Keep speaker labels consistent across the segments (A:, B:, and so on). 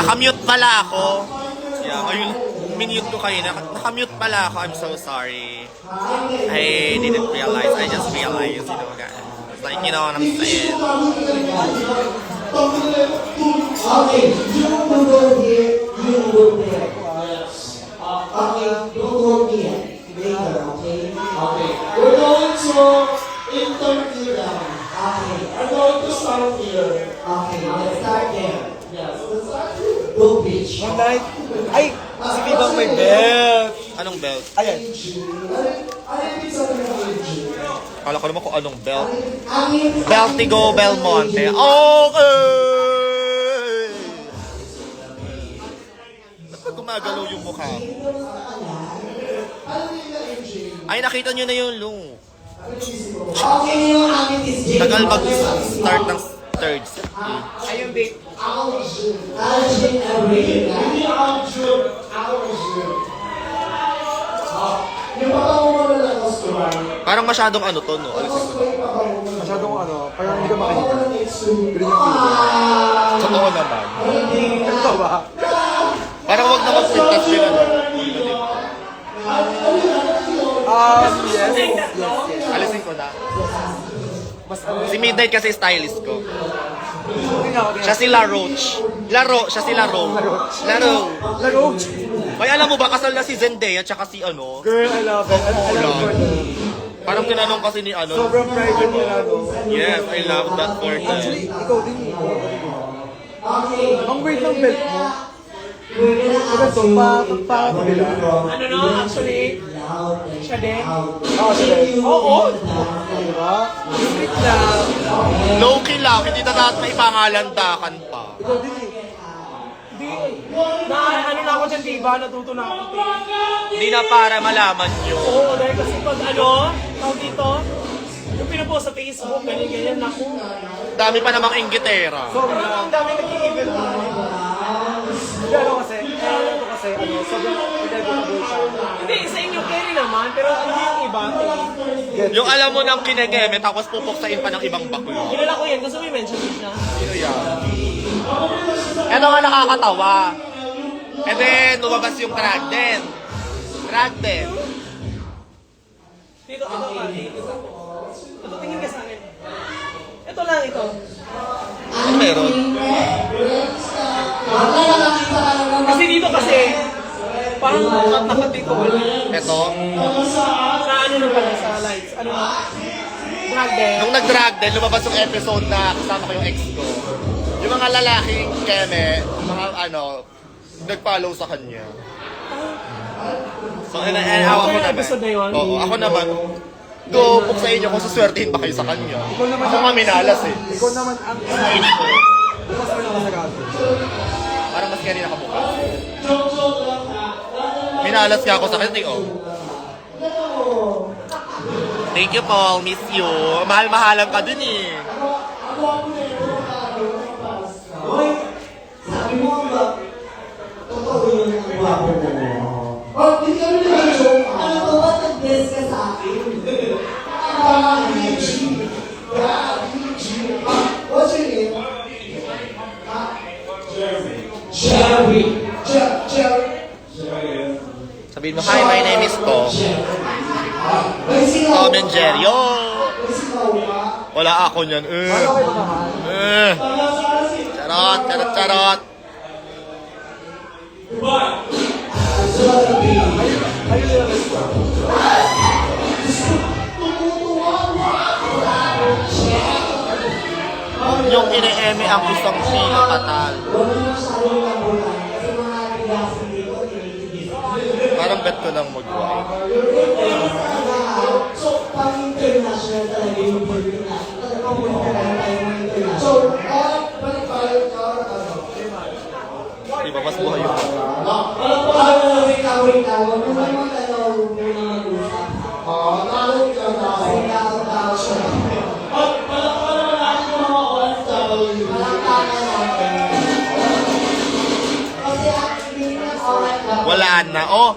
A: Nakamute pala ako. Yeah, ayun, minute ko kayo. Nakamute pala ako. I'm so sorry. I didn't realize. I just realized, you know, guys. It's like, you know what I'm saying?
B: Okay, you go here, you go there. Okay, don't go here. Later, okay? Okay. We're going to interview them. Okay. I'm going to start here. Okay, let's start there. Yes, let's start here. Go beach.
C: One night. Ay! Si Bibang may belt.
A: Anong belt?
C: Ayan.
B: Ano yung sabi ng AG?
A: Kala ko naman kung anong belt.
B: Ang
A: Beltigo Belmonte. Okay! Ba't ba gumagalaw yung mukha? Ay, nakita nyo na yung look.
B: okay yung amin is J.
A: Tagal mag-start ng third set.
C: Ayun, babe.
B: Algin Arena. Hindi Algin. Algin. Yung papamuno lang ako squad.
A: Parang masyadong ano to, no? Alisin ko.
C: Masyadong ano, parang hindi ka makikita. Pero yung video.
A: Totoo naman.
C: Ito ba?
A: Parang wag na mag-pintas din ano.
C: Yes.
A: Alisin ko na.
C: Mas ano,
A: Si Midnight kasi stylist ko.
C: hindi nga ako.
A: Siya si La Roche. Siya si La Roche.
C: Laro.
A: Ay, alam mo ba, kasal na si Zendaya tsaka si ano?
C: Girl, I love it. I love it.
A: Parang tinanong kasi ni ano.
C: Sobrang private nila, no?
A: Yes, I love that for
C: Actually,
A: them.
C: ikaw din eh. Ang weird ng belt mo.
B: We're gonna
C: Ito,
B: ask you
C: kabila.
D: Ano no, actually, siya din.
C: Oo, sila.
D: Oo.
C: Diba? Strict lang.
A: Low-key lang, hindi na natin maipangalandakan pa.
C: Ikaw din eh.
D: Di, ano na ako dyan, diba? Natuto na ako.
A: Hindi na para malaman nyo.
D: Oo, dahil kasi pag ano, tawag dito, yung pinupost sa Facebook, ganyan-ganyan, naku.
A: Dami pa namang inggitera.
D: Ang dami nag-i-event na.
C: Hindi, ano kasi, sobrang inevitable siya.
D: Hindi, sa inyo carry naman, pero ano yung iba?
A: Yung alam mo nang kinegeme, tapos pupuksain pa ng ibang baklo.
D: Kilala ko yan, kasi may mention siya.
A: Sino yan? Ito nga nakakatawa. And then, lumabas yung Dragden. Dragden.
D: Dito, ito, tingin ka sa akin. Ito lang, ito.
A: Ano meron?
D: Kasi dito kasi, parang nakatitol.
A: Ito.
D: Sa ano na pala, sa lights. Ano na? Drag din.
A: Nung nag-Dragden, lumabas yung episode na kasama ko yung ex ko. Yung mga lalaking keme, mga ano, nag-follow sa kanya. So, ako
D: Yung
A: naman.
D: episode na yun?
A: Oo, ako naman. Go, puksain nyo kung suswertihin ba kayo sa kanya.
C: Ikaw naman
A: Ako nga minalas eh.
C: Ikaw naman ang style ko. Mas ano ka sa gato.
A: Parang mas kanina kabuka. Minalas nga ako sa kanya, oh. Thank you, Paul. Miss you. Mahal-mahalan ka dun eh.
B: Sabi mo ba, totoo yun ang gwapo mo. Oh, hindi kami nag-joke. Ano ba ba nag-bless ka sa akin? What's your name? Jerry. Jerry.
A: Sabihin mo, hi, my name is Tom.
B: May singaw.
A: Tom and Jerry. Yo!
B: May singaw ka.
A: Wala ako niyan.
C: Ano kayo mahal?
A: Charot, charot, charot.
C: Ayun nila gusto.
A: Yung ine-eme ang isang sino katal. Parang bet ko lang mag-wife.
B: So, pang-international talaga yung pwede natin. Talagang punta lang tayo ng international. So, balik-balik ka,
A: Di ba, mas buhay yung
B: wait ka. Huwag mo naman tanong muna mag-usap. Tanong ka na. Kasi nakakatawa siya. Palakpakan natin. Kasi actually, alright lang.
A: wala na. Oh!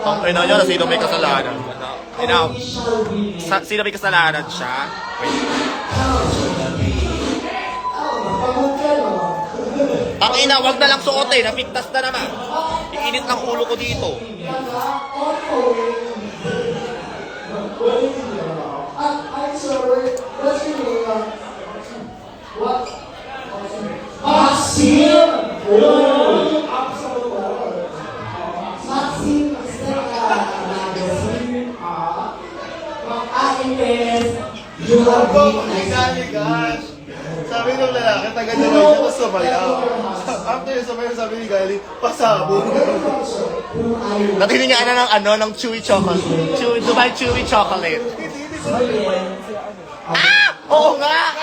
A: Ang ina nyo na sino may kasalanan. Sino may kasalanan siya? Wait.
B: Pagod ka, no?
A: Tangina, wag na lang suotin. Napigtas na naman. Iinit ng ulo ko dito.
B: I'm sorry, what's your name? What? Maxim! Maxim is the magazine. Anyways, you have been
C: Sabi ng lalaki, taga-Dubai siya, tapos sumayaw. After yung sumayaw, sabi ni Gali, pasabog.
A: Natiningaan na ng ng chewy chocolate. Dubai chewy chocolate. Ah! Oo nga!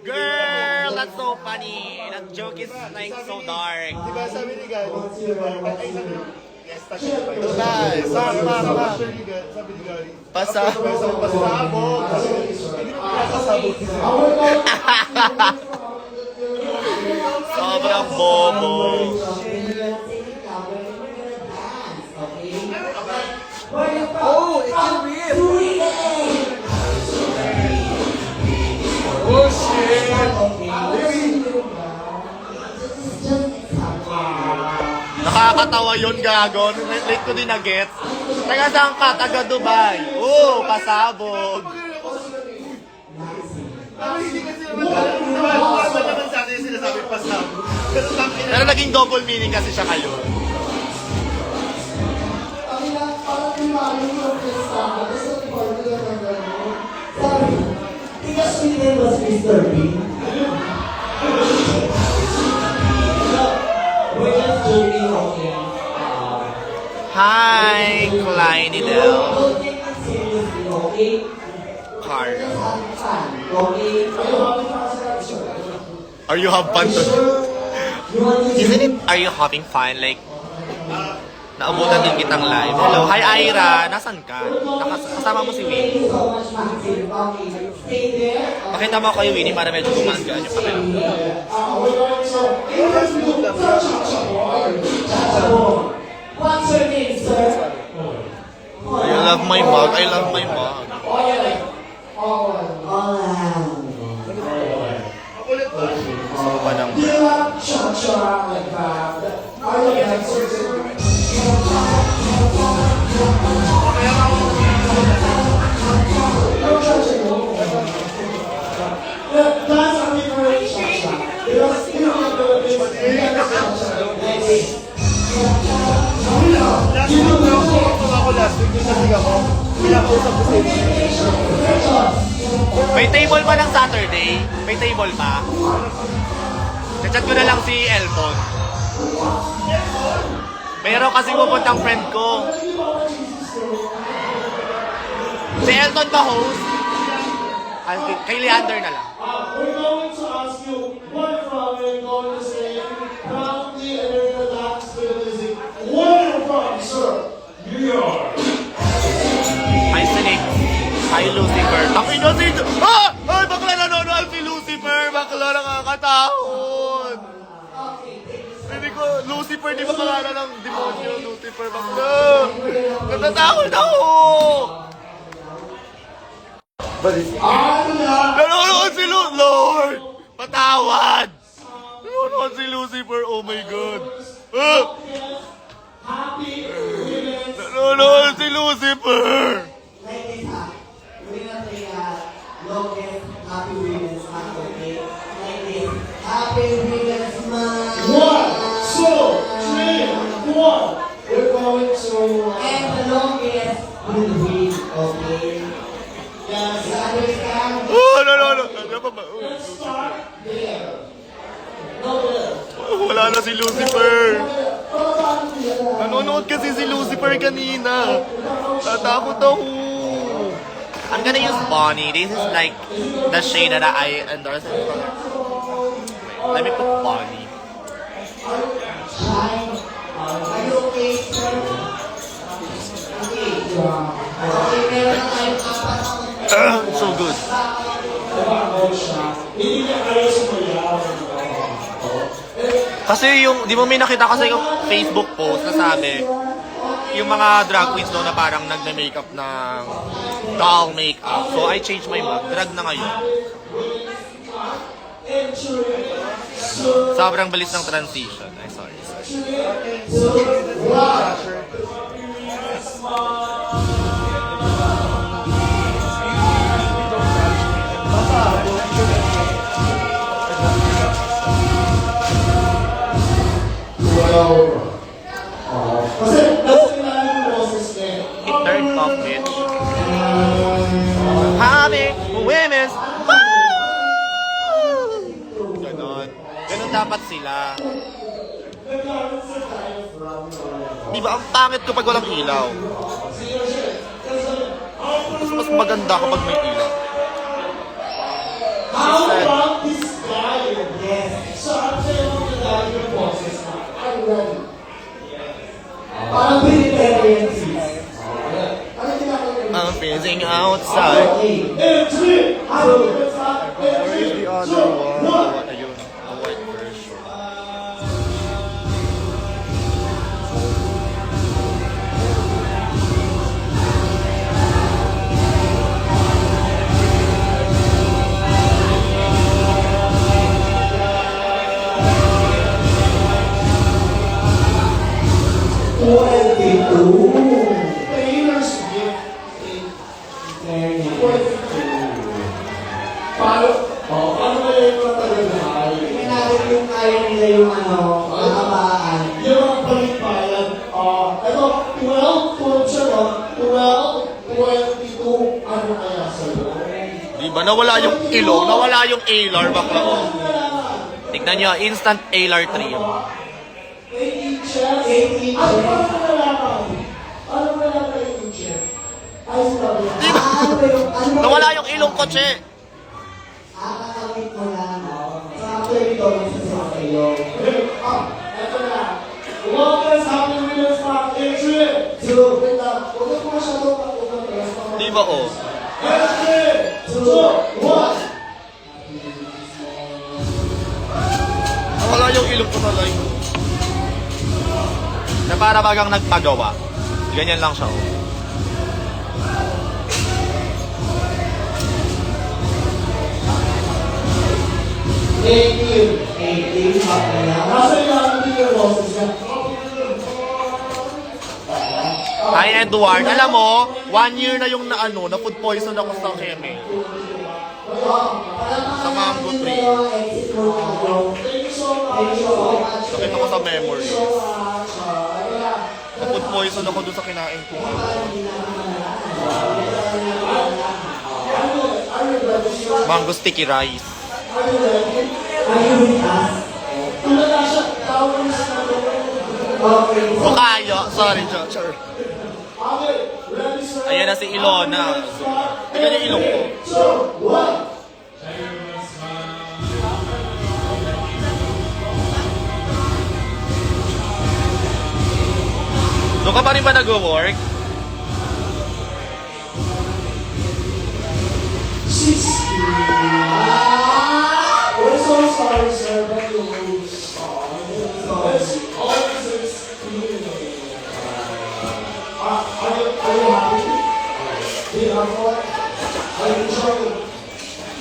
A: Girl, that's so funny. That joke is like so dark.
C: Diba sabi ni Gali, ay sabi ni yes, taga Dubai. Sabi ni Gali, pasabog. Hindi mo pinapasabog.
A: Sobrang bobo.
C: Oh, it can read. Oh, shit.
A: Nakakatawa yun, gago. Late ko din na-get. Taga saan ka? Taga Dubai. Oo, pasabog.
C: Hindi kasi naman naman sa atin yung sinasabi pasabog.
A: Pero naging double meaning kasi siya ngayon.
B: Because his name was Mr. Bean. We're just joking, okay?
A: Hi, Kleiny Del.
B: Don't take it seriously, okay?
A: Car.
B: Just have fun, okay?
A: Are you have fun to?
B: You want to
A: Isn't it, are you having fun? Like, naabutan din kitang live. Hello, hi Ira. Nasaan ka? Kasama mo si Winnie.
B: Thank you so much, Maxim. Okay, stay there.
A: Pakita mo kay Winnie para medyo gumagaan yung pakita.
B: What's your name, sir?
A: I love my mug. I love my mug. Ano ba nang...
B: Do you have cha-cha like that? Are you dancers? Dance a different cha-cha. Because in the Philippines, we have cha-cha like this.
C: Ako last week, yung nasigaw ko, pinakusap ko sa inyo.
A: May table pa ng Saturday? May table pa? Chat ko na lang si Elton. Meron kasi pupuntang friend ko. Si Elton ba host? Kay Leander na lang.
B: We're going to ask you what from you're going to say proudly and you're going to dance to the music. Where from, sir? New York.
A: Hi, Sinik. Hi, Lucifer. Ang ino si... Ah! Ay, bakla nanonood si Lucifer. Bakla nakakatakot. Hindi ko... Lucifer, di ba pangalan ng demonyo? Lucifer, bakla. Natatakot ako. Nanonood si Lord. Patawad. Nanonood si Lucifer. Oh my God. Ah! Nanonood si Lucifer.
B: Like this, we're gonna play longest Happy Women's Month, okay? Like this. Happy Women's Month. 1, 2, 3, 4. We're going to and the longest will be, okay? Yes, understand?
A: Oh, no. Ano ba ba?
B: Let's start there. No, there.
A: Wala na si Lucifer. Nanonood kasi si Lucifer kanina. Tatakot ako. I'm gonna use Bonnie. This is like the shade that I endorse. Let me put Bonnie.
B: Shine. Are you okay, sir? Okay. Okay, meron na tayong apat
A: So good. Kasi yung, di mo may nakita kasi yung Facebook post na sabi, yung mga drag queens daw na parang nagme-makeup ng doll makeup. So I changed my mug. Drag na ngayon. Sobrang bilis ng transition. Ay, sorry.
B: 2, 1. Kasi nasa ilalim yung boses niya.
A: It turned off, bitch. Happy women's. Ganon. Ganon dapat sila. Di ba, ang pangit kapag walang ilaw. Mas maganda kapag may ilaw.
B: How about this guy? Yes. So, ang sa'yo mo ilalim yung boses na. I'm ready. Parang Vegetarian sis. Ano ginagawa niyo?
A: I'm freezing outside.
B: Okay. And 3, 2, 1.
A: Where is the other one? Ayun, a white version.
B: Taylor's gift. Paano? Paano kaya yung matalagal?
E: Tingnan natin yung kaya nila yung mahabaan.
B: Yung mga palipayan. Ito, 12, kung siya no? 12, 22, ano kaya sa'yo?
A: Di ba, nawala yung ilong, nawala yung alar, bakla ko. Tignan nyo, instant alar trio.
B: 18 chefs? 18 chefs? Ano ba nalaman? Ano ba nalaman yung 18 chefs? Ay, sabi na.
E: Ano ba yung, ano ba
A: Nawala yung ilong ko, che.
E: Kakakamit mo lang, no? So, after ito, masasabi kayo.
B: Eto na. Welcome sa ating winners pack. Entry!
E: So,
B: Wait lang. Huwag mo masyadong pag-ugas.
A: Di ba, oh?
B: Entry! 2, 1.
A: Nawala yung ilong ko talaga. Na para bagang nagpagawa. Ganyan lang siya, oh.
B: Thank you.
E: 18, okay na.
B: Nasa ilalim din yung boses niya.
A: Hi, Edward. Alam mo, 1 year na yung na food poison ako sa keme. Sa mango tree.
E: Exit mo na ako.
B: Thank you so much.
E: Thank you so much.
A: Nakita ko sa memory.
B: So much.
A: Na food poison ako dun sa kinain ko. Mango sticky rice.
B: Are you ready?
E: Are you with us?
B: Tulala siya. Tawag mo sa
E: Okay.
A: Bukayo. Sorry, sure.
B: Okay. Ready, sir?
A: Ayan na si Ilona. Tignan yung ilong ko.
B: 2, 1.
A: Doon ka pa rin ba nag-work?
B: We're so sorry, sir, but you lose. Always experience. Are you happy? Do you have fun? Are you enjoying?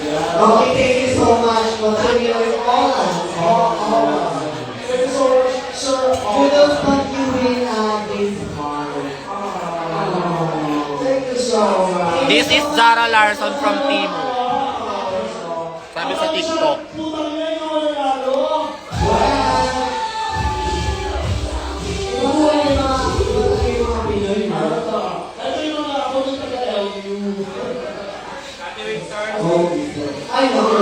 E: Okay, thank you so much for turning your all us.
B: Thank you so much, sir.
E: Kudos pag you win this month.
B: Thank you so much.
A: This is Zara Larson from Timo. Sabi sa TikTok.
B: Putang ina yung regalo.
E: Ibabuhay yung mga Pinoy, no?
B: Ito yung mga ako ng taga-LU.
E: Ay, naku.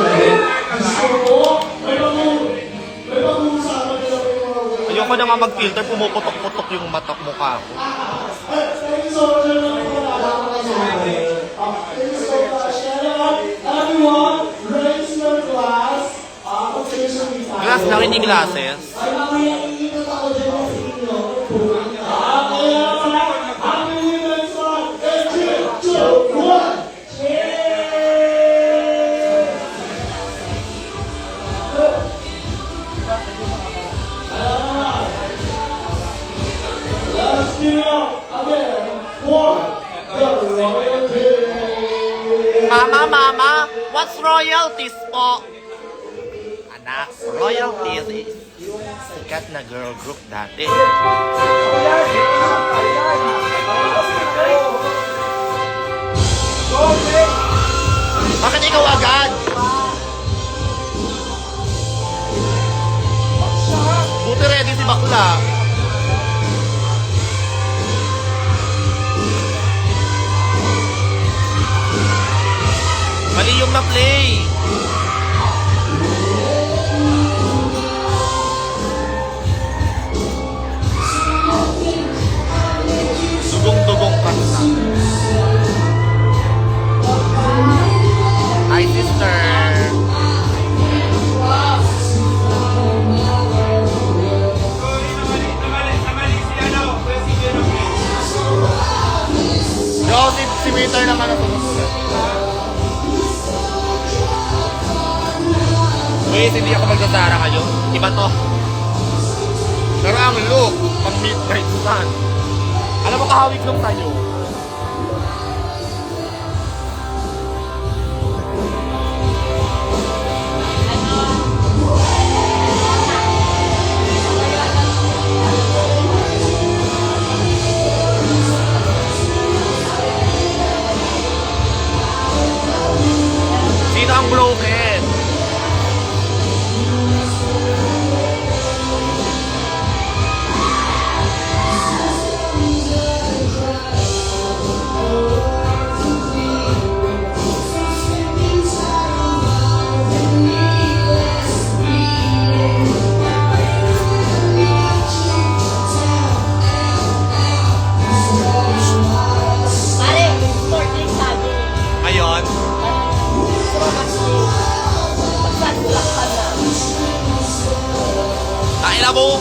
B: Gusto ko, may pag-uusapan nila ko yung mga
A: Ayoko na nga mag-filter, pumuputok-putok yung mata mukha ko.
B: Thank you so much, Thank you so much. Everyone, raise your glass. Officially time.
A: Glass lang, hindi glasses.
E: Ay, mamaya iikot ako dyan sa inyo.
B: Kaya pala, happy Women's Month. 3, 2, 1. Let's do it again. 1. The royalty.
A: Mama, mama, what's royalties po? Royalties is sikat na girl group dati. Bakit ikaw agad? Buti ready si bakla. Mali yung na-play. Dugong-dugong kanta. Hi, sister. Yo, si Peter naman na tumusunod. Wait, hindi ako magsasara kayo. Iba to. Pero ang look, pang midnight sun. Alam mo kahawig nung tayo. Sino ang broken?
F: Pare, shortling sabi.
A: Ayon.
F: Magsasulak ka na.
A: Kain na mo.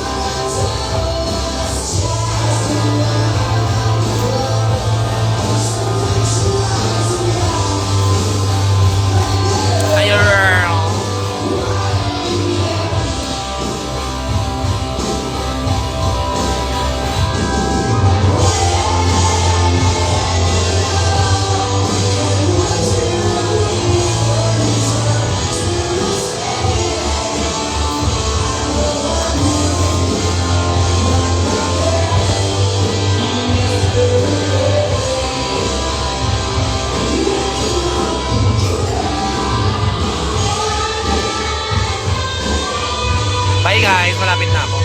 A: Ayun. Bye guys, malapit na ako.